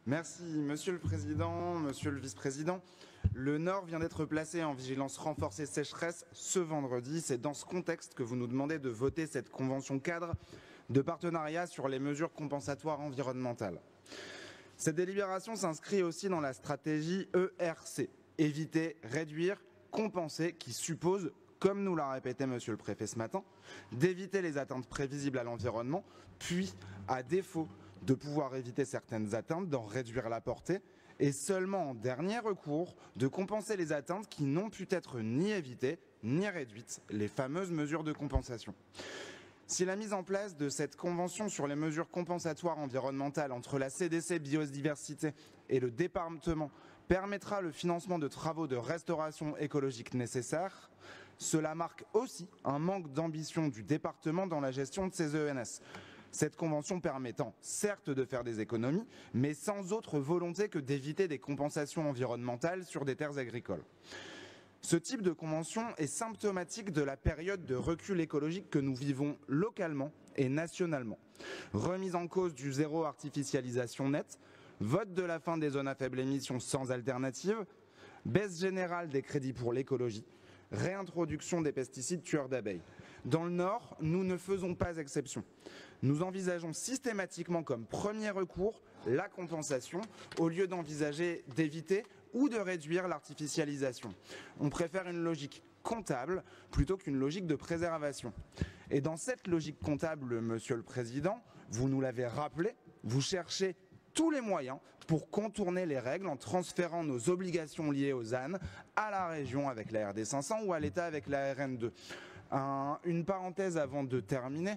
Merci, Monsieur le Président, Monsieur le Vice-président. Le Nord vient d'être placé en vigilance renforcée sécheresse ce vendredi. C'est dans ce contexte que vous nous demandez de voter cette convention cadre de partenariat sur les mesures compensatoires environnementales. Cette délibération s'inscrit aussi dans la stratégie ERC, éviter, réduire, compenser, qui suppose, comme nous l'a répété Monsieur le Préfet ce matin, d'éviter les atteintes prévisibles à l'environnement, puis, à défaut de pouvoir éviter certaines atteintes, d'en réduire la portée, et seulement en dernier recours, de compenser les atteintes qui n'ont pu être ni évitées ni réduites, les fameuses mesures de compensation. Si la mise en place de cette convention sur les mesures compensatoires environnementales entre la CDC Biodiversité et le département permettra le financement de travaux de restauration écologique nécessaires, cela marque aussi un manque d'ambition du département dans la gestion de ces ENS. Cette convention permettant certes de faire des économies, mais sans autre volonté que d'éviter des compensations environnementales sur des terres agricoles. Ce type de convention est symptomatique de la période de recul écologique que nous vivons localement et nationalement. Remise en cause du zéro artificialisation nette, vote de la fin des zones à faible émission sans alternative, baisse générale des crédits pour l'écologie, réintroduction des pesticides tueurs d'abeilles. Dans le Nord, nous ne faisons pas exception. Nous envisageons systématiquement comme premier recours la compensation au lieu d'envisager d'éviter ou de réduire l'artificialisation. On préfère une logique comptable plutôt qu'une logique de préservation. Et dans cette logique comptable, Monsieur le Président, vous nous l'avez rappelé, vous cherchez tous les moyens pour contourner les règles en transférant nos obligations liées aux ZAN à la région avec la RD 500 ou à l'État avec la RN2. Une parenthèse avant de terminer,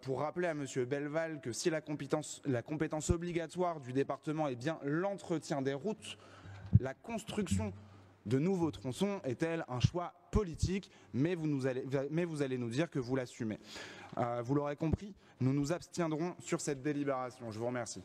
pour rappeler à Monsieur Belleval que si la compétence obligatoire du département est bien l'entretien des routes, la construction de nouveaux tronçons est-elle un choix politique, mais vous allez nous dire que vous l'assumez. Vous l'aurez compris, nous nous abstiendrons sur cette délibération. Je vous remercie.